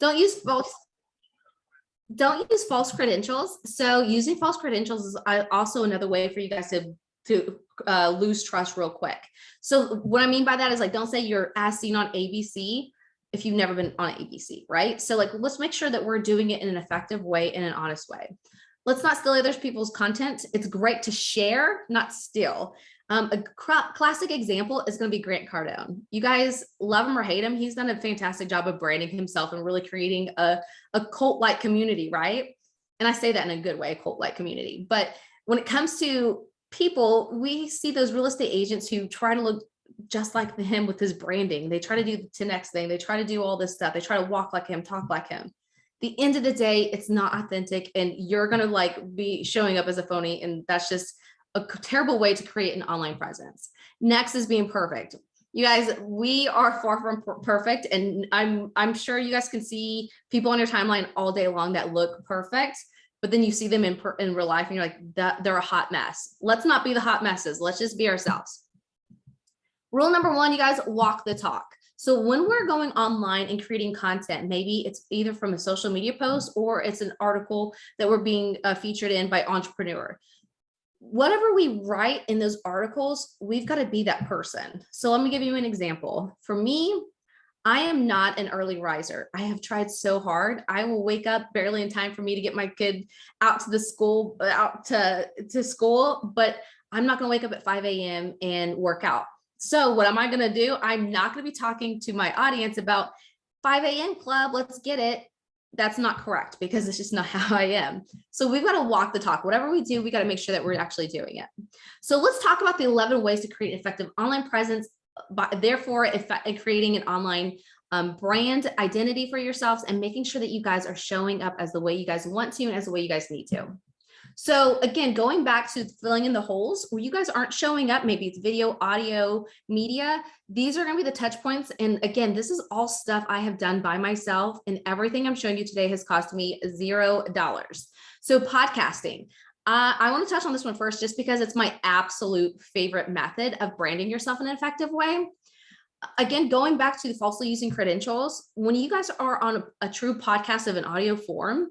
Don't use false credentials. So using false credentials is also another way for you guys to lose trust real quick. So what I mean by that is like, don't say you're as seen on ABC if you've never been on ABC, right? So like, let's make sure that we're doing it in an effective way, in an honest way. Let's not steal other people's content. It's great to share, not steal. A classic example is going to be Grant Cardone. You guys love him or hate him. He's done a fantastic job of branding himself and really creating a cult-like community, right? And I say that in a good way, a cult-like community. But when it comes to people, we see those real estate agents who try to look just like him with his branding. They try to do the 10X thing. They try to do all this stuff. They try to walk like him, talk like him. The end of the day, it's not authentic, and you're going to like be showing up as a phony. And that's just a terrible way to create an online presence. Next is being perfect. You guys, we are far from perfect. And I'm sure you guys can see people on your timeline all day long that look perfect, but then you see them in real life and you're like, they're a hot mess. Let's not be the hot messes. Let's just be ourselves. Rule number one, you guys, walk the talk. So when we're going online and creating content, maybe it's either from a social media post or it's an article that we're being featured in by Entrepreneur. Whatever we write in those articles, we've got to be that person. So let me give you an example. For me, I am not an early riser. I have tried so hard. I will wake up barely in time for me to get my kid out to school, but I'm not going to wake up at 5 a.m. and work out. So what am I going to do? I'm not going to be talking to my audience about 5 a.m. club. Let's get it. That's not correct, because it's just not how I am. So we've got to walk the talk. Whatever we do, we got to make sure that we're actually doing it. So let's talk about the 11 ways to create effective online presence, therefore creating an online brand identity for yourselves and making sure that you guys are showing up as the way you guys want to and as the way you guys need to. So again, going back to filling in the holes where you guys aren't showing up, maybe it's video, audio, media, these are going to be the touch points. And again, this is all stuff I have done by myself, and everything I'm showing you today has cost me $0. So podcasting, I want to touch on this one first, just because it's my absolute favorite method of branding yourself in an effective way. Again, going back to the falsely using credentials, when you guys are on a true podcast of an audio form,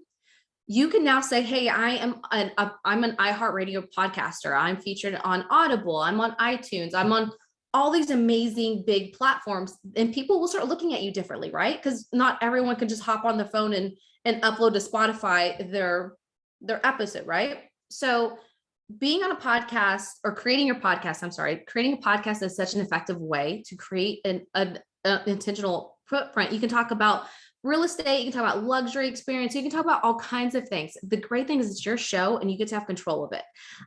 you can now say, hey, I'm an iHeartRadio podcaster. I'm featured on Audible. I'm on iTunes. I'm on all these amazing big platforms, and people will start looking at you differently, right? Because not everyone can just hop on the phone and upload to Spotify their episode, right? So being on a podcast or creating a podcast is such an effective way to create an intentional footprint. You can talk about real estate, you can talk about luxury experience, you can talk about all kinds of things. The great thing is it's your show and you get to have control of it.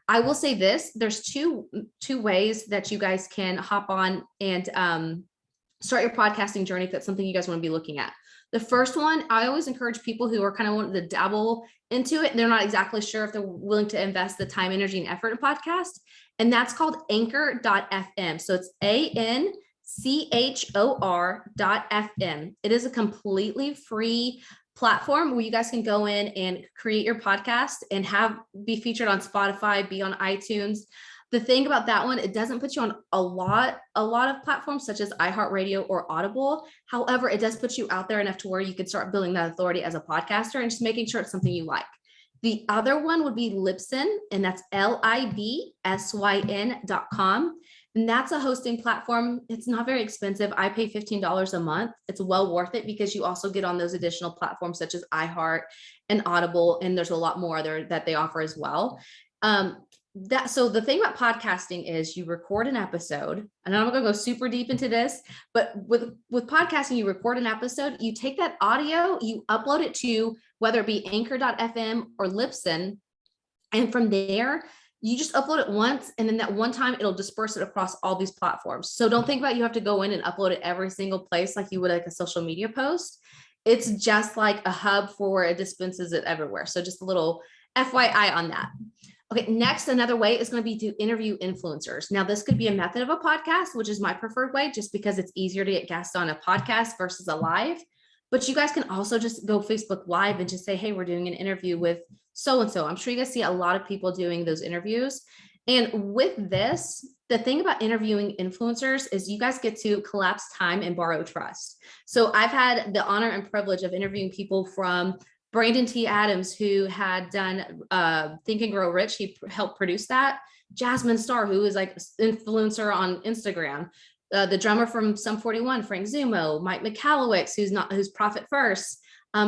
I will say this, there's two ways that you guys can hop on and start your podcasting journey if that's something you guys want to be looking at. The first one, I always encourage people who are kind of wanting to dabble into it. They're not exactly sure if they're willing to invest the time, energy, and effort in podcast. And that's called anchor.fm. So it's anchor.fm. It is a completely free platform where you guys can go in and create your podcast and be featured on Spotify, be on iTunes. The thing about that one, it doesn't put you on a lot of platforms such as iHeartRadio or Audible. However, it does put you out there enough to where you could start building that authority as a podcaster and just making sure it's something you like. The other one would be Libsyn, and that's libsyn.com. And that's a hosting platform. It's not very expensive. I pay $15 a month. It's well worth it because you also get on those additional platforms such as iHeart and Audible, and there's a lot more there that they offer as well. So the thing about podcasting is you record an episode, and I'm not going to go super deep into this, but with podcasting, you record an episode, you take that audio, you upload it to whether it be anchor.fm or Libsyn, and from there, you just upload it once, and then that one time it'll disperse it across all these platforms. So don't think about you have to go in and upload it every single place like you would like a social media post. It's just like a hub for where it dispenses it everywhere. So just a little FYI on that. Okay, next, another way is going to be to interview influencers. Now, this could be a method of a podcast, which is my preferred way, just because it's easier to get guests on a podcast versus a live. But you guys can also just go Facebook Live and just say, hey, we're doing an interview with so-and-so. I'm sure you guys see a lot of people doing those interviews. And with this, the thing about interviewing influencers is you guys get to collapse time and borrow trust. So I've had the honor and privilege of interviewing people from Brandon T. Adams, who had done Think and Grow Rich. He helped produce that. Jasmine Star, who is like influencer on Instagram. The drummer from Sum 41, Frank Zumo, Mike McCallowicz, who's Profit First,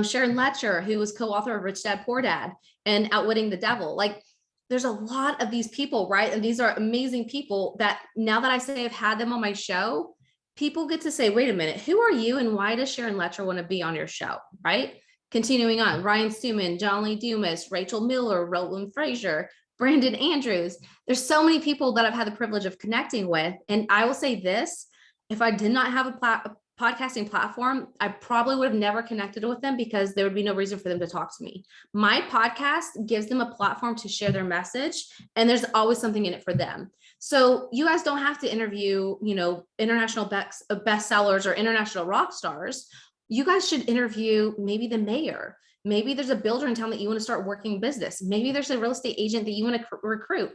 Sharon Letcher, who was co-author of Rich Dad Poor Dad and Outwitting the Devil. Like, there's a lot of these people, right? And these are amazing people that now that I say I've had them on my show, people get to say, wait a minute, who are you and why does Sharon Letcher want to be on your show, right? Continuing on, Ryan Stewman, John Lee Dumas, Rachel Miller, Roland Frazier, Brandon Andrews. There's so many people that I've had the privilege of connecting with. And I will say this, if I did not have a podcasting platform, I probably would have never connected with them because there would be no reason for them to talk to me. My podcast gives them a platform to share their message, and there's always something in it for them. So you guys don't have to interview, international bestsellers or international rock stars. You guys should interview maybe the mayor. Maybe there's a builder in town that you want to start working business. Maybe there's a real estate agent that you want to recruit.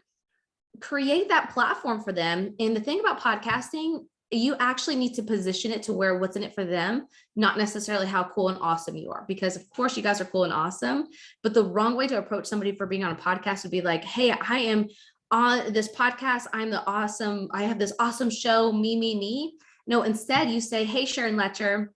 Create that platform for them. And the thing about podcasting, you actually need to position it to where what's in it for them, not necessarily how cool and awesome you are. Because of course you guys are cool and awesome, but the wrong way to approach somebody for being on a podcast would be like, hey, I am on this podcast. I have this awesome show, me. No, instead you say, hey, Sharon Letcher,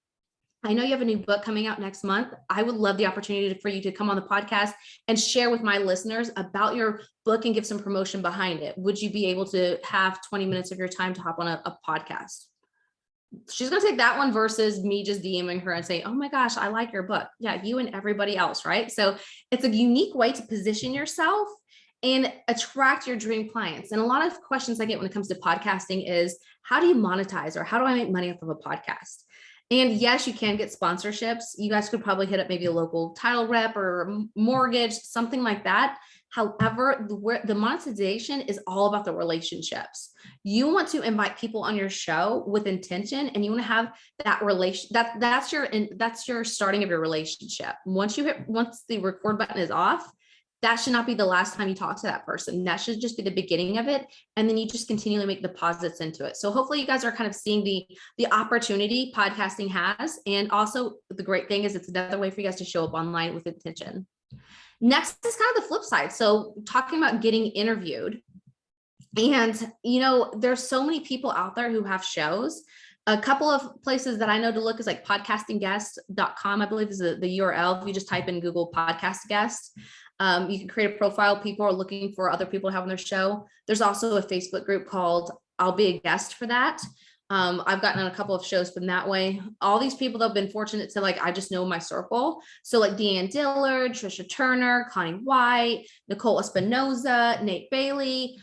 I know you have a new book coming out next month. I would love the opportunity for you to come on the podcast and share with my listeners about your book and give some promotion behind it. Would you be able to have 20 minutes of your time to hop on a podcast? She's going to take that one versus me just DMing her and say, oh my gosh, I like your book. Yeah, you and everybody else, right? So it's a unique way to position yourself and attract your dream clients. And a lot of questions I get when it comes to podcasting is, how do you monetize, or how do I make money off of a podcast? And yes, you can get sponsorships. You guys could probably hit up maybe a local title rep or mortgage, something like that. However, the monetization is all about the relationships. You want to invite people on your show with intention, and you want to have that that's your starting of your relationship. Once the record button is off, that should not be the last time you talk to that person. That should just be the beginning of it. And then you just continually make deposits into it. So hopefully you guys are kind of seeing the opportunity podcasting has. And also the great thing is it's another way for you guys to show up online with intention. Next is kind of the flip side. So talking about getting interviewed. And, there's so many people out there who have shows. A couple of places that I know to look is like podcastingguest.com, I believe is the URL. If you just type in Google podcast guest, you can create a profile. People are looking for other people to have on their show. There's also a Facebook group called I'll Be a Guest for that. I've gotten on a couple of shows from that way. All these people that have been fortunate to I just know my circle. So like Deanne Dillard, Trisha Turner, Connie White, Nicole Espinoza, Nate Bailey,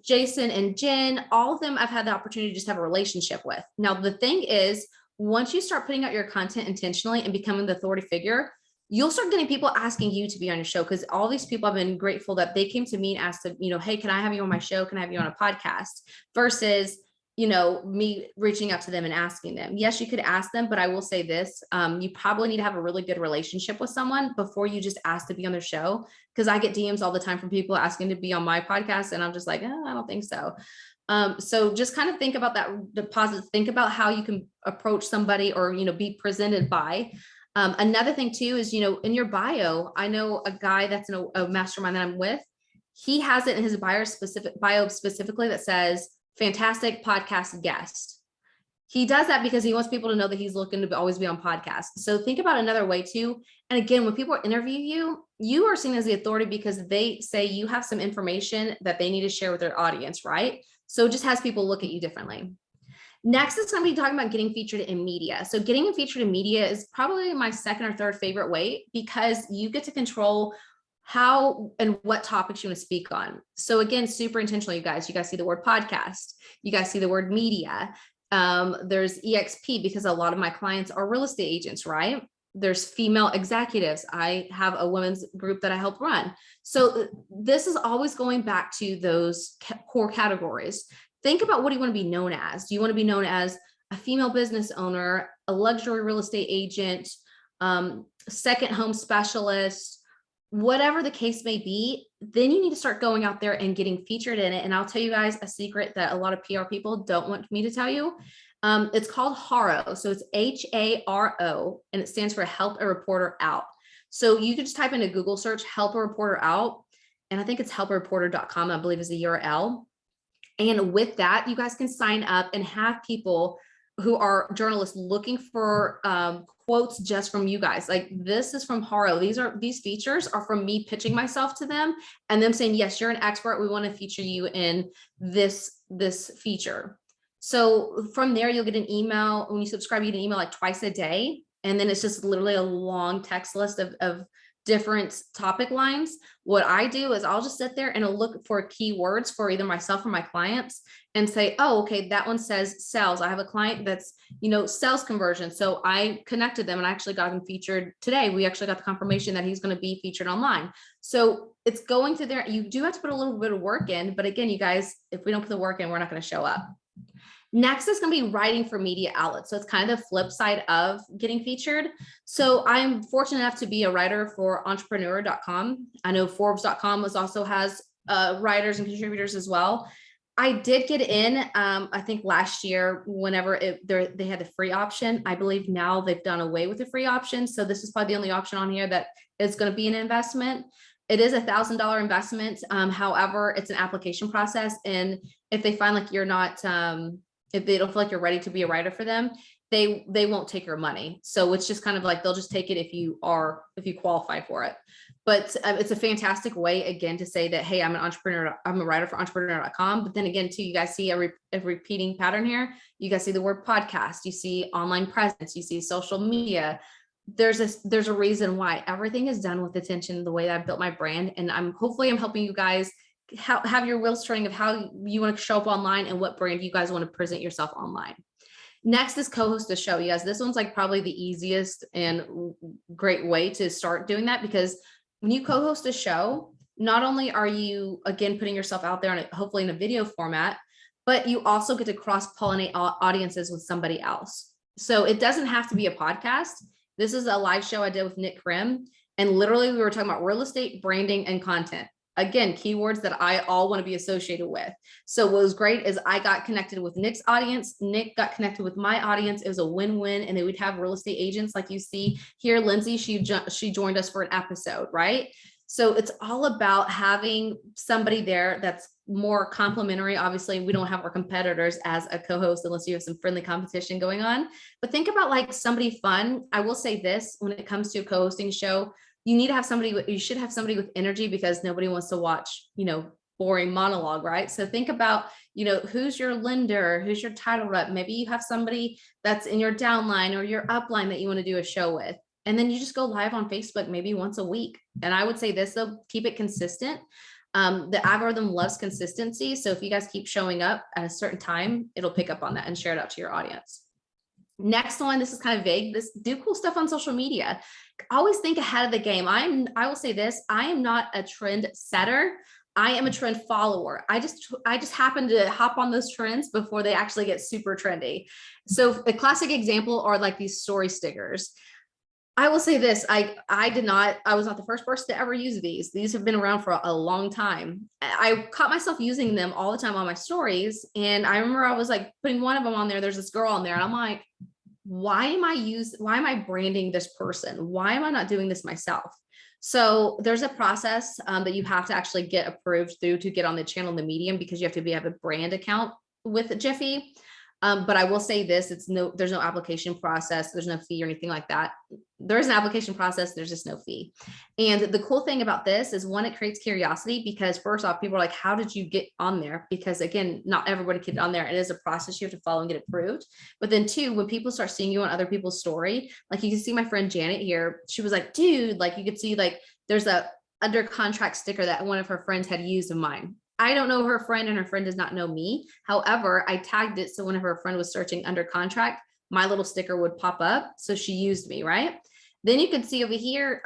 Jason and Jen, all of them I've had the opportunity to just have a relationship with. Now, the thing is, once you start putting out your content intentionally and becoming the authority figure, you'll start getting people asking you to be on your show, because all these people have been grateful that they came to me and asked hey, can I have you on my show? Can I have you on a podcast? Versus, me reaching out to them and asking them. Yes, you could ask them, but I will say this, you probably need to have a really good relationship with someone before you just ask to be on their show. Because I get DMs all the time from people asking to be on my podcast, and I'm just like, I don't think so. So just kind of think about that deposit. Think about how you can approach somebody or, be presented by. Another thing too is, in your bio, I know a guy that's in a mastermind that I'm with, he has it in his bio specifically that says, fantastic podcast guest. He does that because he wants people to know that he's looking to always be on podcasts. So think about another way too. And again, when people interview you, you are seen as the authority because they say you have some information that they need to share with their audience, right? So it just has people look at you differently. Next is going to be talking about getting featured in media. So getting featured in media is probably my second or third favorite way, because you get to control how and what topics you want to speak on. So again, super intentional, you guys see the word podcast, you guys see the word media. There's EXP, because a lot of my clients are real estate agents, right? There's female executives. I have a women's group that I help run. So this is always going back to those core categories. Think about, what do you want to be known as? Do you want to be known as a female business owner, a luxury real estate agent, second home specialist? Whatever the case may be, then you need to start going out there and getting featured in it. And I'll tell you guys a secret that a lot of PR people don't want me to tell you. It's called HARO. So it's HARO, and it stands for Help a Reporter Out. So you can just type in a Google search, Help a Reporter Out. And I think it's helpareporter.com, I believe is the URL. And with that, you guys can sign up and have people who are journalists looking for quotes just from you guys. Like, this is from Haro. These features are from me pitching myself to them and them saying, yes, you're an expert. We want to feature you in this feature. So from there, you'll get an email. When you subscribe, you get an email like twice a day. And then it's just literally a long text list of different topic lines. What I do is I'll just sit there and I'll look for keywords for either myself or my clients and say, oh, okay, that one says sales. I have a client that's, sales conversion. So I connected them and I actually got him featured today. We actually got the confirmation that he's going to be featured online. So it's going to there. You do have to put a little bit of work in, but again, you guys, if we don't put the work in, we're not going to show up. Next is going to be writing for media outlets. So it's kind of the flip side of getting featured. So I'm fortunate enough to be a writer for entrepreneur.com. I know Forbes.com also has writers and contributors as well. I did get in, I think last year, whenever they had the free option. I believe now they've done away with the free option. So this is probably the only option on here that is going to be an investment. It is $1,000 investment. However, it's an application process. And if they find like you're not, if they don't feel like you're ready to be a writer for them, they won't take your money. So it's just kind of like, they'll just take it if you qualify for it. But it's a fantastic way, again, to say that, hey, I'm an entrepreneur. I'm a writer for entrepreneur.com. But then again, too, you guys see a repeating pattern here. You guys see the word podcast, you see online presence, you see social media. There's a reason why everything is done with attention, the way that I've built my brand. And hopefully I'm helping you guys have your wheels turning of how you want to show up online and what brand you guys want to present yourself online. Next is co-host a show. Yes, this one's like probably the easiest and great way to start doing that, because when you co-host a show, not only are you, again, putting yourself out there hopefully in a video format, but you also get to cross-pollinate audiences with somebody else. So it doesn't have to be a podcast. This is a live show I did with Nick Krim, and literally we were talking about real estate, branding, and content. Again, keywords that I all want to be associated with. So what was great is I got connected with Nick's audience. Nick got connected with my audience. It was a win-win. And then we'd have real estate agents like you see here. Lindsay, she joined us for an episode, right? So it's all about having somebody there that's more complimentary. Obviously, we don't have our competitors as a co-host unless you have some friendly competition going on. But think about like somebody fun. I will say this, when it comes to a co-hosting show, you should have somebody with energy, because nobody wants to watch, boring monologue, right? So think about, who's your lender, who's your title rep. Maybe you have somebody that's in your downline or your upline that you want to do a show with. And then you just go live on Facebook maybe once a week. And I would say this, though, keep it consistent. The algorithm loves consistency. So if you guys keep showing up at a certain time, it'll pick up on that and share it out to your audience. Next one, this is kind of vague. Do cool stuff on social media. Always think ahead of the game. I will say this, I am not a trend setter. I am a trend follower. I just happen to hop on those trends before they actually get super trendy. So a classic example are like these story stickers. I will say this, I was not the first person to ever use these. These have been around for a long time. I caught myself using them all the time on my stories. And I remember I was like putting one of them on there. There's this girl on there and I'm like, why am I branding this person? Why am I not doing this myself? So there's a process that you have to actually get approved through to get on the channel in the medium, because you have to have a brand account with Jiffy. But I will say this, there's no application process. There's no fee or anything like that. There is an application process. There's just no fee. And the cool thing about this is, one, it creates curiosity, because first off, people are like, how did you get on there? Because again, not everybody can get on there. It is a process you have to follow and get approved. But then two, when people start seeing you on other people's story, like you can see my friend Janet here, she was like, dude, like you could see like there's a under contract sticker that one of her friends had used of mine. I don't know her friend and her friend does not know me. However, I tagged it. So whenever her friend was searching under contract, my little sticker would pop up. So she used me, right? Then you can see over here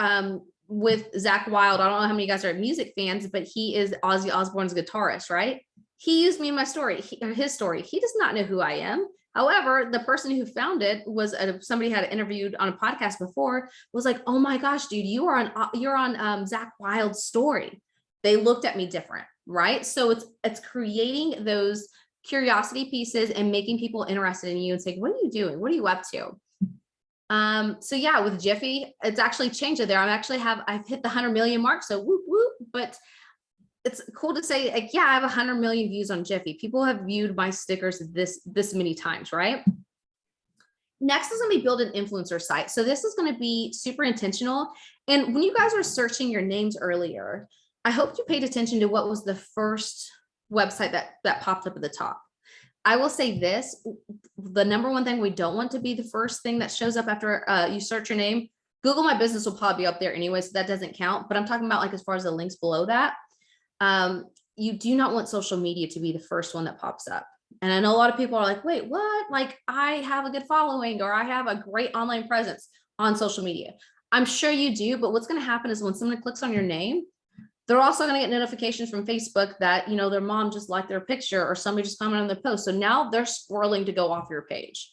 with Zach Wild. I don't know how many of you guys are music fans, but he is Ozzy Osbourne's guitarist, right? He used me in my story, his story. He does not know who I am. However, the person who found it was somebody had interviewed on a podcast before, was like, oh my gosh, dude, you're on Zach Wild's story. they looked at me different, right? So it's creating those curiosity pieces and making people interested in you and saying, what are you doing? What are you up to? So yeah, with Jiffy, it's actually changed it there. I've hit the 100 million mark. So whoop, whoop, but it's cool to say, like, yeah, I have 100 million views on Jiffy. People have viewed my stickers this many times, right? Next is going to be build an influencer site. So this is going to be super intentional. And when you guys were searching your names earlier, I hope you paid attention to what was the first website that popped up at the top. I will say this, the number one thing we don't want to be the first thing that shows up after you search your name. Google My Business will probably be up there anyway, so that doesn't count. But I'm talking about like as far as the links below that, you do not want social media to be the first one that pops up. And I know a lot of people are like, wait, what? Like, I have a good following, or I have a great online presence on social media. I'm sure you do, but what's going to happen is when someone clicks on your name, they're also going to get notifications from Facebook that, you know, their mom just liked their picture or somebody just commented on their post. So now they're scrolling to go off your page.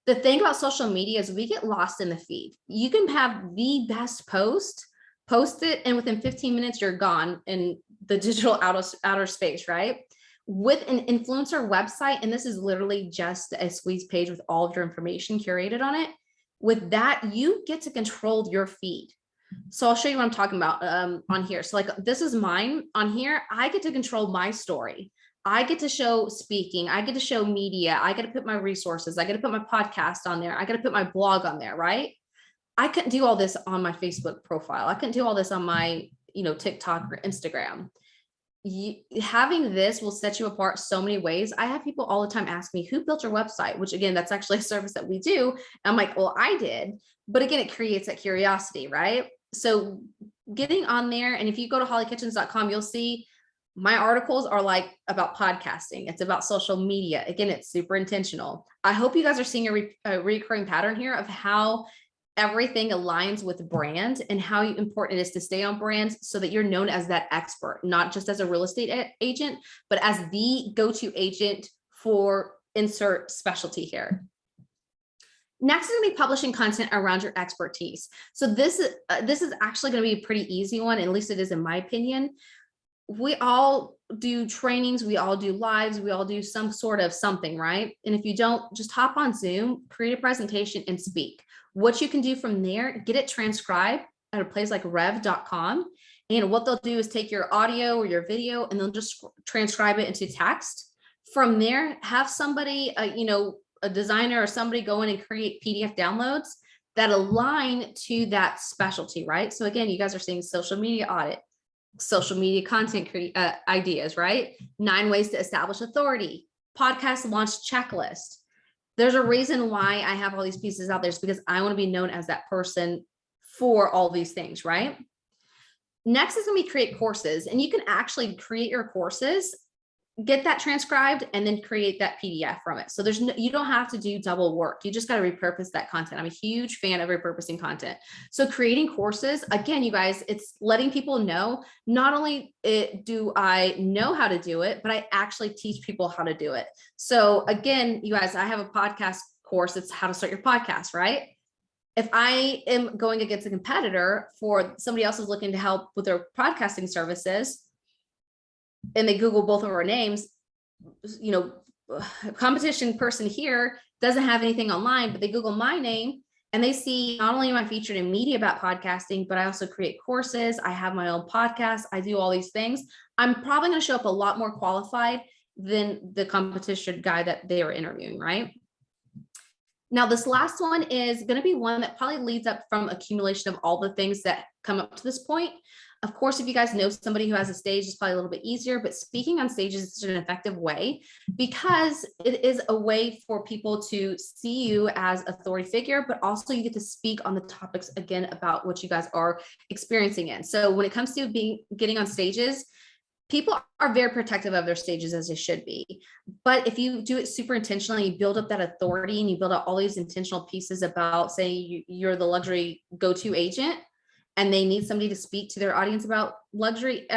The thing about social media is we get lost in the feed. You can have the best post, post it, and within 15 minutes, you're gone in the digital outer space, right? With an influencer website, and this is literally just a squeeze page with all of your information curated on it. With that, you get to control your feed. So I'll show you what I'm talking about on here. So like this is mine on here. I get to control my story. I get to show speaking. I get to show media. I get to put my resources. I get to put my podcast on there. I get to put my blog on there, right? I couldn't do all this on my Facebook profile. I couldn't do all this on my, TikTok or Instagram. Having this will set you apart so many ways. I have people all the time ask me, who built your website? Which again, that's actually a service that we do. And I'm like, well, I did. But again, it creates that curiosity, right? So getting on there, and if you go to holliekitchens.com, you'll see my articles are like about podcasting. It's about social media. Again, it's super intentional. I hope you guys are seeing a recurring pattern here of how everything aligns with brand and how important it is to stay on brand so that you're known as that expert, not just as a real estate agent, but as the go-to agent for insert specialty here. Next is going to be publishing content around your expertise. So this is actually going to be a pretty easy one, at least it is in my opinion. We all do trainings, we all do lives, we all do some sort of something, right? And if you don't, just hop on Zoom, create a presentation and speak. What you can do from there, get it transcribed at a place like rev.com. And what they'll do is take your audio or your video and they'll just transcribe it into text. From there, have somebody, a designer or somebody go in and create PDF downloads that align to that specialty, right? So again, you guys are seeing social media audit, social media content ideas, right? 9 ways to establish authority, podcast launch checklist. There's a reason why I have all these pieces out there. It's because I want to be known as that person for all these things, right? Next is going to be create courses, and you can actually create your courses, get that transcribed, and then create that PDF from it. So you don't have to do double work. You just got to repurpose that content. I'm a huge fan of repurposing content. So creating courses, again, you guys, it's letting people know, not only do I know how to do it, but I actually teach people how to do it. So again, you guys, I have a podcast course. It's how to start your podcast, right? If I am going against a competitor for somebody else is looking to help with their podcasting services, and they Google both of our names, competition person here doesn't have anything online, but they Google my name and they see not only am I featured in media about podcasting, but I also create courses. I have my own podcast. I do all these things. I'm probably going to show up a lot more qualified than the competition guy that they were interviewing, right? Now, this last one is going to be one that probably leads up from accumulation of all the things that come up to this point. Of course, if you guys know somebody who has a stage, it's probably a little bit easier, but speaking on stages is an effective way because it is a way for people to see you as an authority figure, but also you get to speak on the topics again about what you guys are experiencing in. So when it comes to getting on stages, people are very protective of their stages, as they should be. But if you do it super intentionally, you build up that authority and you build up all these intentional pieces about, say, you're the luxury go-to agent, and they need somebody to speak to their audience about luxury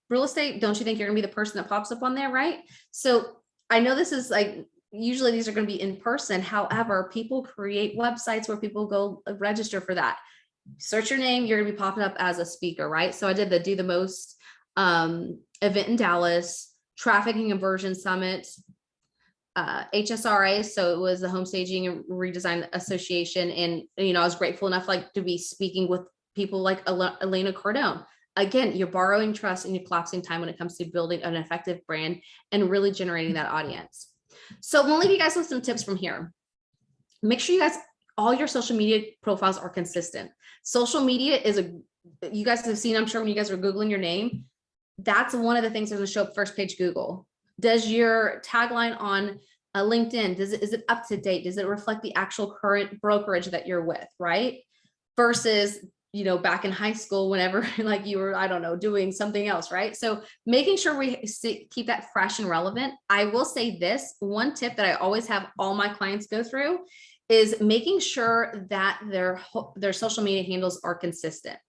real estate, don't you think you're gonna be the person that pops up on there, right? So I know this is like, usually these are gonna be in person. However, people create websites where people go register for that. Search your name, you're gonna be popping up as a speaker, right? So I did the do the most event in Dallas, Traffic and Conversion Summit, HSRA. So it was the Home Staging and Redesign Association. And, I was grateful enough to be speaking with people like Elena Cardone. Again, you're borrowing trust and you're collapsing time when it comes to building an effective brand and really generating that audience. So I'm gonna leave you guys with some tips from here. Make sure you guys, all your social media profiles are consistent. Social media is you guys have seen, I'm sure when you guys are Googling your name, that's one of the things that's gonna show up first page Google. Does your tagline on LinkedIn, is it up to date? Does it reflect the actual current brokerage that you're with, right? Versus, back in high school, whenever you were, I don't know, doing something else, right? So making sure we keep that fresh and relevant. I will say this, one tip that I always have all my clients go through is making sure that their social media handles are consistent.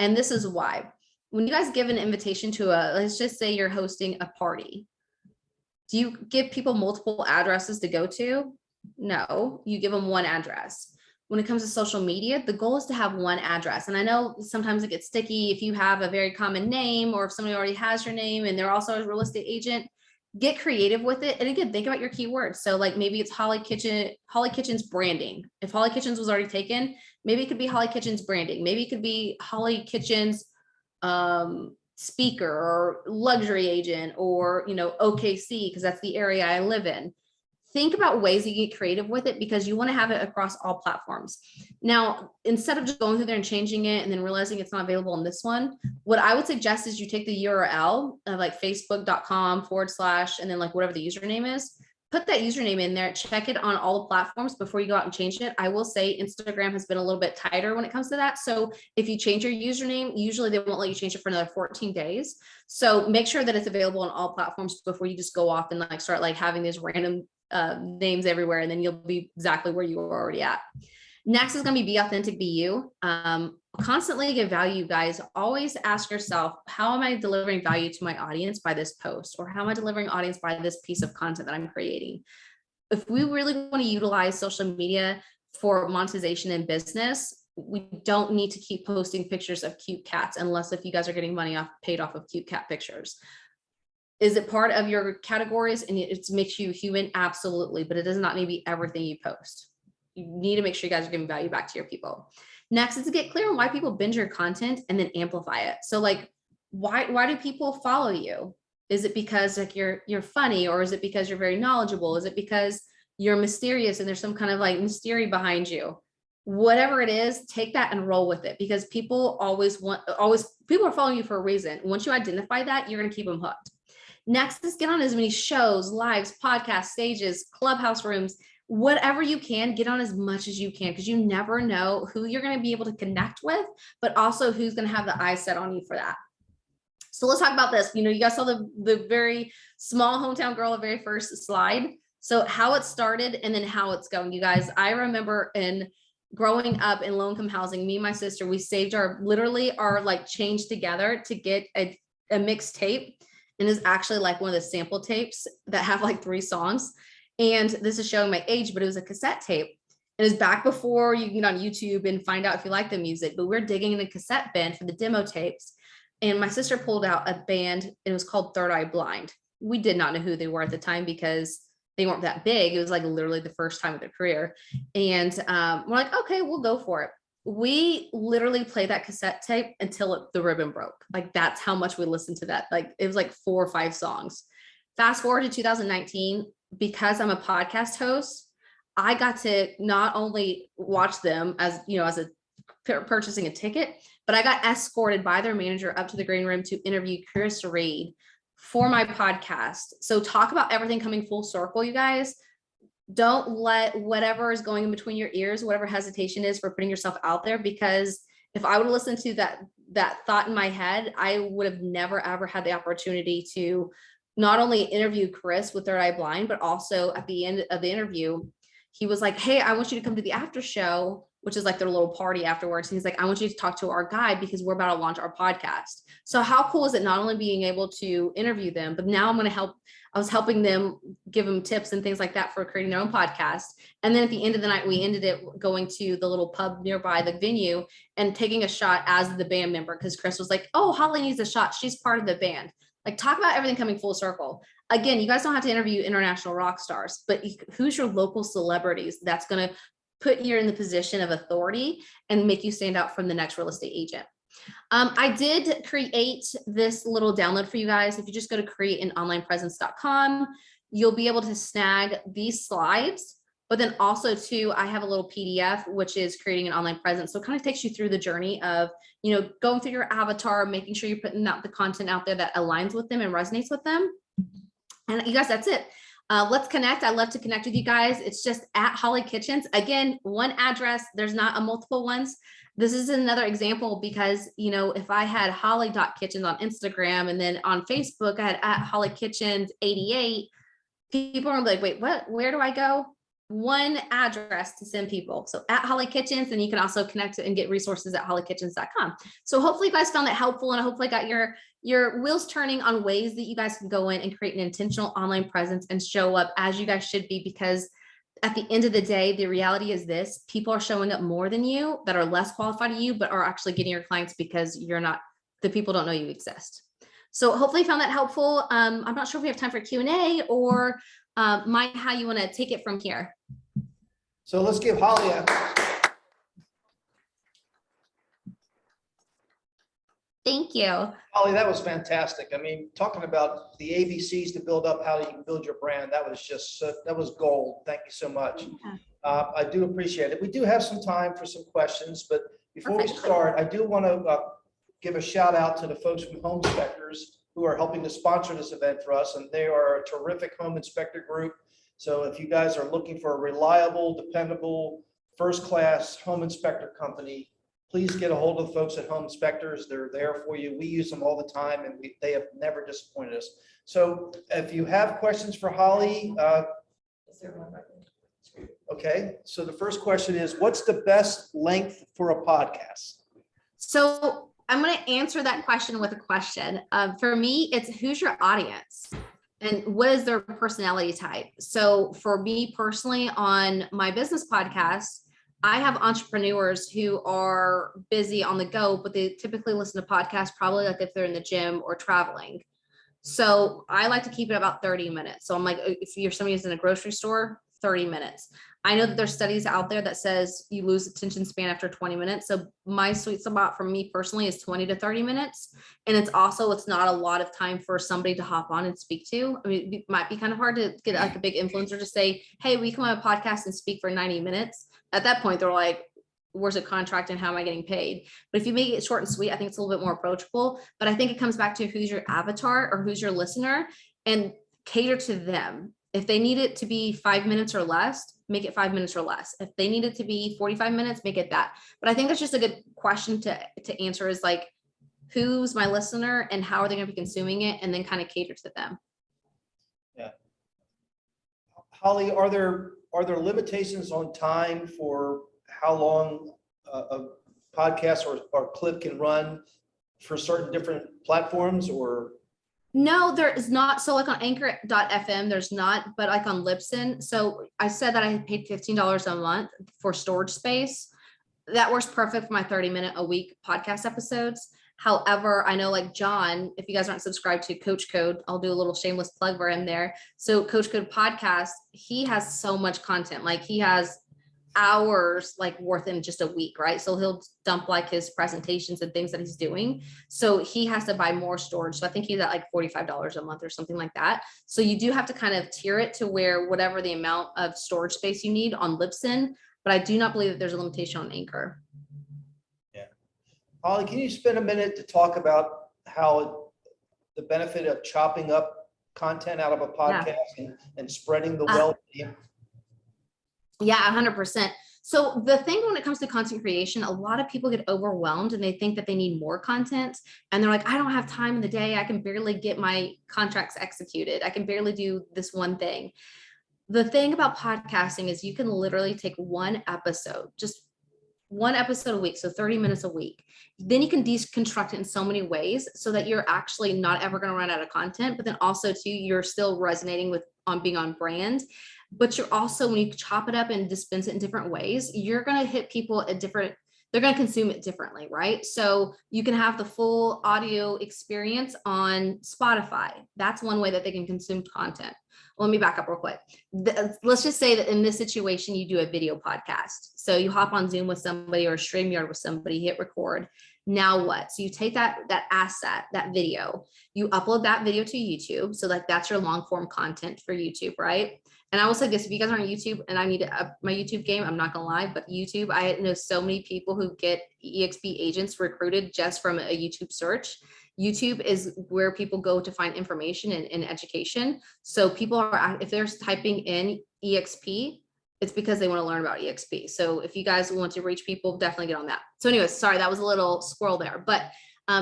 And this is why. When you guys give an invitation to let's just say you're hosting a party, do you give people multiple addresses to go to? No, you give them one address. When it comes to social media, the goal is to have one address. And I know sometimes it gets sticky if you have a very common name, or if somebody already has your name and they're also a real estate agent. Get creative with it. And again, think about your keywords. So maybe it's Hollie Kitchens branding. If Hollie Kitchens was already taken, maybe it could be Hollie Kitchens branding. Maybe it could be Hollie Kitchens speaker or luxury agent, or OKC, because that's the area I live in. Think about ways you get creative with it, because you want to have it across all platforms. Now, instead of just going through there and changing it and then realizing it's not available on this one, what I would suggest is you take the URL of facebook.com/ and then whatever the username is, put that username in there, check it on all the platforms before you go out and change it. I will say Instagram has been a little bit tighter when it comes to that. So if you change your username, usually they won't let you change it for another 14 days. So make sure that it's available on all platforms before you just go off and start having these random names everywhere, and then you'll be exactly where you were already at. Next is going to be authentic, be you. Constantly give value, guys. Always ask yourself, how am I delivering value to my audience by this post? Or how am I delivering audience by this piece of content that I'm creating? If we really want to utilize social media for monetization in business, we don't need to keep posting pictures of cute cats, unless if you guys are getting money paid off of cute cat pictures. Is it part of your categories and it makes you human? Absolutely. But it does not need to be everything you post. You need to make sure you guys are giving value back to your people. Next is to get clear on why people binge your content and then amplify it. So why do people follow you? Is it because you're funny, or is it because you're very knowledgeable? Is it because you're mysterious and there's some kind of mystery behind you? Whatever it is, take that and roll with it, because people people are following you for a reason. Once you identify that, you're going to keep them hooked. Next is get on as many shows, lives, podcasts, stages, clubhouse rooms, whatever you can. Get on as much as you can, because you never know who you're going to be able to connect with, but also who's going to have the eyes set on you for that. So let's talk about this. You guys saw the very small hometown girl, the very first slide. So how it started and then how it's going. You guys, I remember growing up in low-income housing, me and my sister, we saved our change together to get a mixtape. And it's actually one of the sample tapes that have 3 songs. And this is showing my age, but it was a cassette tape. It was back before you can get on YouTube and find out if you like the music, but we're digging in a cassette bin for the demo tapes. And my sister pulled out a band. It was called Third Eye Blind. We did not know who they were at the time, because they weren't that big. It was literally the first time of their career. And we're like, okay, we'll go for it. We literally played that cassette tape until the ribbon broke. That's how much we listened to that. It was 4 or 5 songs. Fast forward to 2019, because I'm a podcast host, I got to not only watch them as purchasing a ticket, but I got escorted by their manager up to the green room to interview Chris Reed for my podcast. So talk about everything coming full circle, you guys. Don't let whatever is going in between your ears, whatever hesitation is for putting yourself out there, because if I would have listened to that thought in my head, I would have never, ever had the opportunity to not only interview Chris with Third Eye Blind, but also at the end of the interview, he was like, hey, I want you to come to the after show which is like their little party afterwards. And he's like, I want you to talk to our guide because we're about to launch our podcast. So how cool is it not only being able to interview them, but now I'm going to help. I was helping them, give them tips and things like that for creating their own podcast. And then at the end of the night, we ended it going to the little pub nearby the venue and taking a shot as the band member. Cause Chris was like, oh, Hollie needs a shot. She's part of the band. Like, talk about everything coming full circle. Again, you guys don't have to interview international rock stars, but who's your local celebrities that's going to put you in the position of authority and make you stand out from the next real estate agent. I did create this little download for you guys. If you just go to createanonlinepresence.com, you'll be able to snag these slides, but then also too, I have a little PDF, which is creating an online presence. So it kind of takes you through the journey of, going through your avatar, making sure you're putting out the content out there that aligns with them and resonates with them. And you guys, that's it. Let's connect. I love to connect with you guys. It's just at Hollie Kitchens. Again, one address. There's not a multiple ones. This is another example because, if I had Hollie.kitchens on Instagram and then on Facebook, I had at Hollie Kitchens 88, people are like, wait, what? Where do I go? One address to send people. So at Hollie Kitchens, and you can also connect and get resources at holliekitchens.com. So hopefully you guys found that helpful, and I hopefully got your wheels turning on ways that you guys can go in and create an intentional online presence and show up as you guys should be, because at the end of the day, the reality is this: people are showing up more than you that are less qualified to you, but are actually getting your clients because the people don't know you exist. So hopefully you found that helpful. I'm not sure if we have time for Q&A or Mike, how you want to take it from here. So let's give Hollie a. Thank you. Hollie, that was fantastic. I mean, talking about the ABCs to build up how you can build your brand, that was gold. Thank you so much. Yeah. I do appreciate it. We do have some time for some questions, but before we start, I do want to give a shout out to the folks from Home Inspectors who are helping to sponsor this event for us, and they are a terrific home inspector group. So if you guys are looking for a reliable, dependable, first-class home inspector company, please get a hold of the folks at Home Inspectors. They're there for you. We use them all the time, and they have never disappointed us. So if you have questions for Hollie, okay. So the first question is, what's the best length for a podcast? So I'm going to answer that question with a question. For me, it's who's your audience and what is their personality type? So for me personally, on my business podcast, I have entrepreneurs who are busy on the go, but they typically listen to podcasts probably like if they're in the gym or traveling. So I like to keep it about 30 minutes. So I'm like, if you're somebody who's in a grocery store, 30 minutes. I know that there's studies out there that says you lose attention span after 20 minutes. So my sweet spot for me personally is 20 to 30 minutes. And it's not a lot of time for somebody to hop on and speak to. I mean, it might be kind of hard to get like a big influencer to say, hey, we come on a podcast and speak for 90 minutes. At that point, they're like, where's a contract and how am I getting paid? But if you make it short and sweet, I think it's a little bit more approachable. But I think it comes back to who's your avatar or who's your listener and cater to them. If they need it to be 5 minutes or less, make it 5 minutes or less. If they need it to be 45 minutes, make it that. But I think that's just a good question to answer is like, who's my listener and how are they going to be consuming it? And then kind of cater to them. Yeah. Hollie, are there limitations on time for how long a podcast or clip can run for certain different platforms, or? No, there is not. So like on anchor.fm, there's not, but like on Libsyn. So I said that I paid $15 a month for storage space. That works perfect for my 30-minute a week podcast episodes. However, I know like John, if you guys aren't subscribed to Coach Code, I'll do a little shameless plug for him there. So Coach Code podcast, he has so much content. Like he has hours like worth in just a week, right? So he'll dump like his presentations and things that he's doing. So he has to buy more storage. So I think he's at like $45 a month or something like that. So you do have to kind of tier it to where whatever the amount of storage space you need on Libsyn, but I do not believe that there's a limitation on Anchor. Yeah. Hollie, can you spend a minute to talk about how the benefit of chopping up content out of a podcast and spreading the wealth? Yeah, 100%. So the thing when it comes to content creation, a lot of people get overwhelmed and they think that they need more content. And they're like, I don't have time in the day. I can barely get my contracts executed. I can barely do this one thing. The thing about podcasting is you can literally take one episode, just one episode a week, so 30 minutes a week. Then you can deconstruct it in so many ways so that you're actually not ever going to run out of content, but then also too, you're still resonating with on being on brand. But you're also, when you chop it up and dispense it in different ways, you're going to hit people at different, they're going to consume it differently, right? So you can have the full audio experience on Spotify. That's one way that they can consume content. Let me back up real quick. Let's just say that in this situation, you do a video podcast. So you hop on Zoom with somebody or StreamYard with somebody, hit record. Now what? So you take that asset, that video, you upload that video to YouTube. So like that's your long form content for YouTube, right? And I will say this, if you guys are on YouTube and I need to up my YouTube game, I'm not gonna lie, but YouTube, I know so many people who get EXP agents recruited just from a YouTube search. YouTube is where people go to find information and education. So people are, if they're typing in EXP, it's because they want to learn about EXP. So if you guys want to reach people, definitely get on that. So anyways, sorry, that was a little squirrel there, but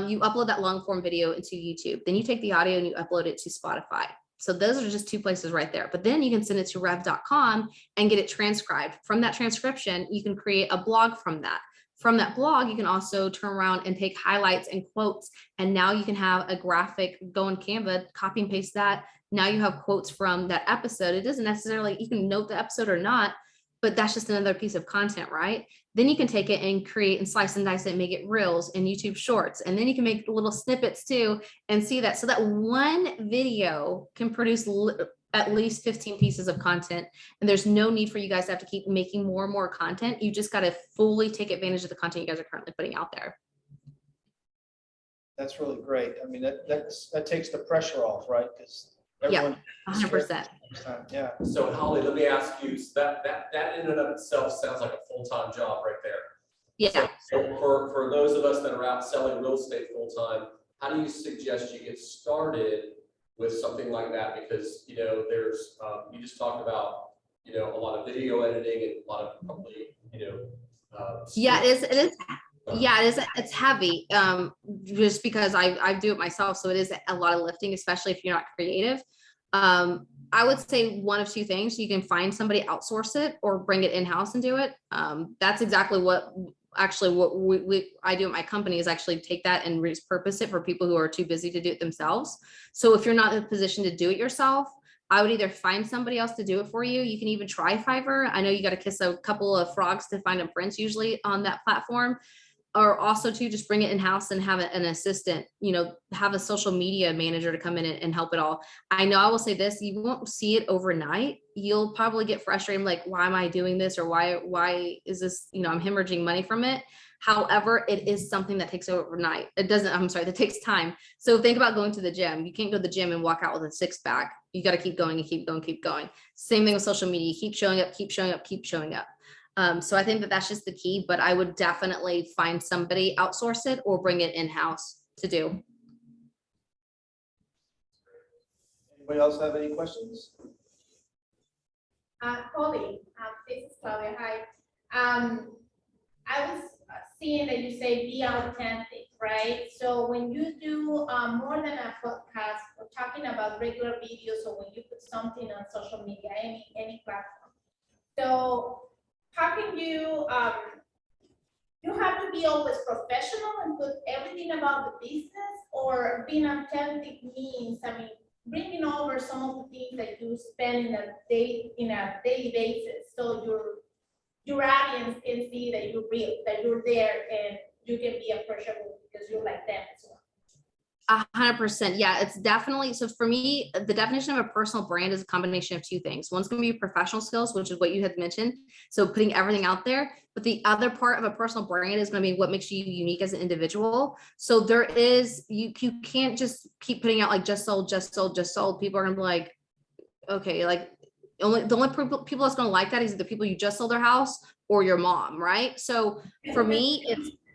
you upload that long form video into YouTube. Then you take the audio and you upload it to Spotify. So those are just two places right there. But then you can send it to rev.com and get it transcribed. From that transcription, you can create a blog from that. From that blog, you can also turn around and take highlights and quotes. And now you can have a graphic, go on Canva, copy and paste that. Now you have quotes from that episode. It doesn't necessarily, you can note the episode or not, but that's just another piece of content, right? Then you can take it and create and slice and dice it and make it reels and YouTube shorts. And then you can make little snippets too and see that. So that one video can produce at least 15 pieces of content. And there's no need for you guys to have to keep making more and more content. You just got to fully take advantage of the content you guys are currently putting out there. That's really great. I mean, that takes the pressure off, right? Because everyone. Yeah, 100%. Yeah. So Hollie, let me ask you, so that in and of itself sounds like a full-time job right there. Yeah. So for those of us that are out selling real estate full-time, how do you suggest you get started with something like that? Because, you know, there's, you just talked about, you know, a lot of video editing and a lot of probably, you know. Yeah, it is. Yeah, it's heavy. Just because I do it myself. So it is a lot of lifting, especially if you're not creative. I would say one of two things. You can find somebody, outsource it, or bring it in-house and do it. That's exactly what I do at my company, is actually take that and repurpose it for people who are too busy to do it themselves. So if you're not in a position to do it yourself, I would either find somebody else to do it for you. You can even try Fiverr. I know you got to kiss a couple of frogs to find a prince usually on that platform. Or also to just bring it in-house and have an assistant, you know, have a social media manager to come in and help it all. I know I will say this, you won't see it overnight. You'll probably get frustrated, like, why am I doing this? Or why is this, you know, I'm hemorrhaging money from it. However, it is something that takes overnight. That takes time. So think about going to the gym. You can't go to the gym and walk out with a six-pack. You got to keep going and keep going, keep going. Same thing with social media. Keep showing up, keep showing up, keep showing up. So I think that that's just the key, but I would definitely find somebody, outsource it, or bring it in-house to do. Anybody else have any questions? Hollie, this is Claudia. Hi. I was seeing that you say be authentic, right? So when you do more than a podcast, we're talking about regular videos, or when you put something on social media, any platform. So how can you have to be always professional and put everything about the business, or being authentic means, bringing over some of the things that you spend in a daily basis, so your audience can see that you're real, that you're there, and you can be approachable because you're like them as well. 100%. Yeah, it's definitely. So for me, the definition of a personal brand is a combination of two things. One's going to be professional skills, which is what you had mentioned. So putting everything out there. But the other part of a personal brand is going to be what makes you unique as an individual. So there is, you can't just keep putting out like just sold, just sold, just sold. People are going to be like, okay, like the only people that's going to like that is the people you just sold their house or your mom, right? So for me,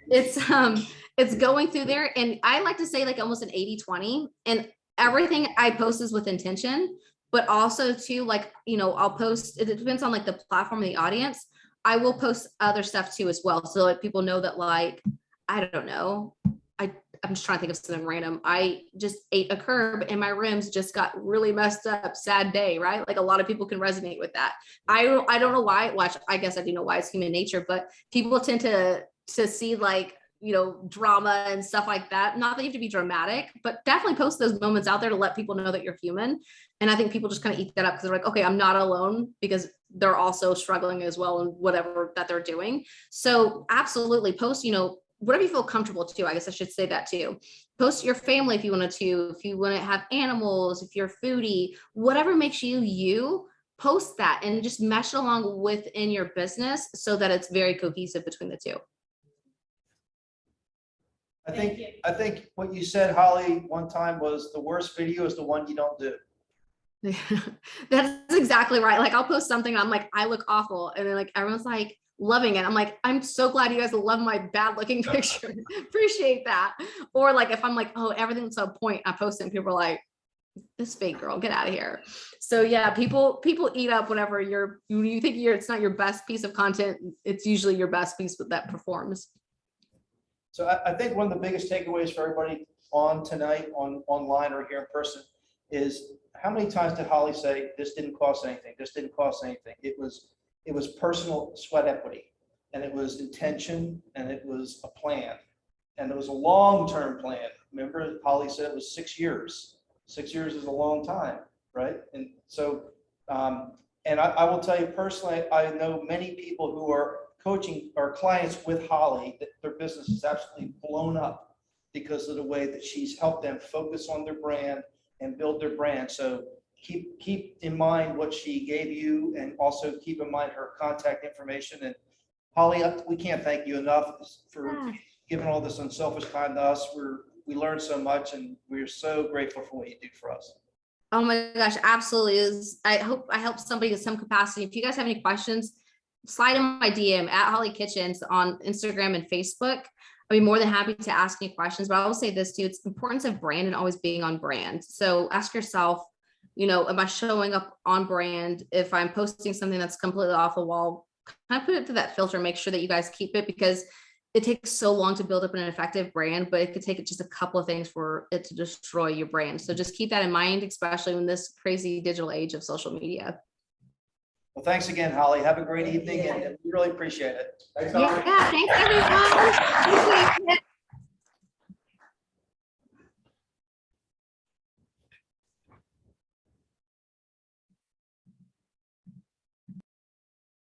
it's going through there. And I like to say like almost an 80-20, and everything I post is with intention, but also too, like, you know, I'll post, it depends on like the platform and the audience. I will post other stuff too as well. So like people know that, like, I don't know, I'm just trying to think of something random. I just ate a curb and my rims just got really messed up. Sad day, right? Like a lot of people can resonate with that. I don't know why. Watch, I guess I do know why, it's human nature, but people tend to see like, you know, drama and stuff like that. Not that you have to be dramatic, but definitely post those moments out there to let people know that you're human. And I think people just kind of eat that up because they're like, okay, I'm not alone, because they're also struggling as well in whatever that they're doing. So absolutely post, you know, whatever you feel comfortable to. I guess I should say that too. Post your family if you wanted to, if you want to have animals, if you're a foodie, whatever makes you, post that and just mesh it along within your business so that it's very cohesive between the two. Thank you. I think what you said, Holly, one time was the worst video is the one you don't do. That's exactly right. Like I'll post something and I'm like, I look awful. And then like, everyone's like loving it. I'm like, I'm so glad you guys love my bad looking picture. Appreciate that. Or like, if I'm like, oh, everything's on point, I post it and people are like, this fake girl, get out of here. So yeah, people eat up whenever you think it's not your best piece of content. It's usually your best piece that performs. So I think one of the biggest takeaways for everybody on tonight, online or here in person, is how many times did Holly say, this didn't cost anything, this didn't cost anything? It was personal sweat equity, and it was intention, and it was a plan, and it was a long-term plan. Remember, Holly said it was 6 years. 6 years is a long time, right? And so, and I will tell you personally, I know many people who are coaching our clients with Holly, that their business is absolutely blown up because of the way that she's helped them focus on their brand and build their brand. So keep in mind what she gave you, and also keep in mind her contact information. And Holly, we can't thank you enough for giving all this unselfish time to us. We learned so much, and we're so grateful for what you do for us. Oh my gosh, absolutely. I hope I helped somebody in some capacity. If you guys have any questions, slide in my DM at Hollie Kitchens on Instagram and Facebook. I'd be more than happy to ask any questions, but I will say this too, it's the importance of brand and always being on brand. So ask yourself, you know, am I showing up on brand? If I'm posting something that's completely off the wall, kind of put it through that filter, make sure that you guys keep it, because it takes so long to build up an effective brand, but it could take just a couple of things for it to destroy your brand. So just keep that in mind, especially in this crazy digital age of social media. Well, thanks again, Holly. Have a great evening, and we really appreciate it. Thanks, Holly. Yeah, thanks everyone.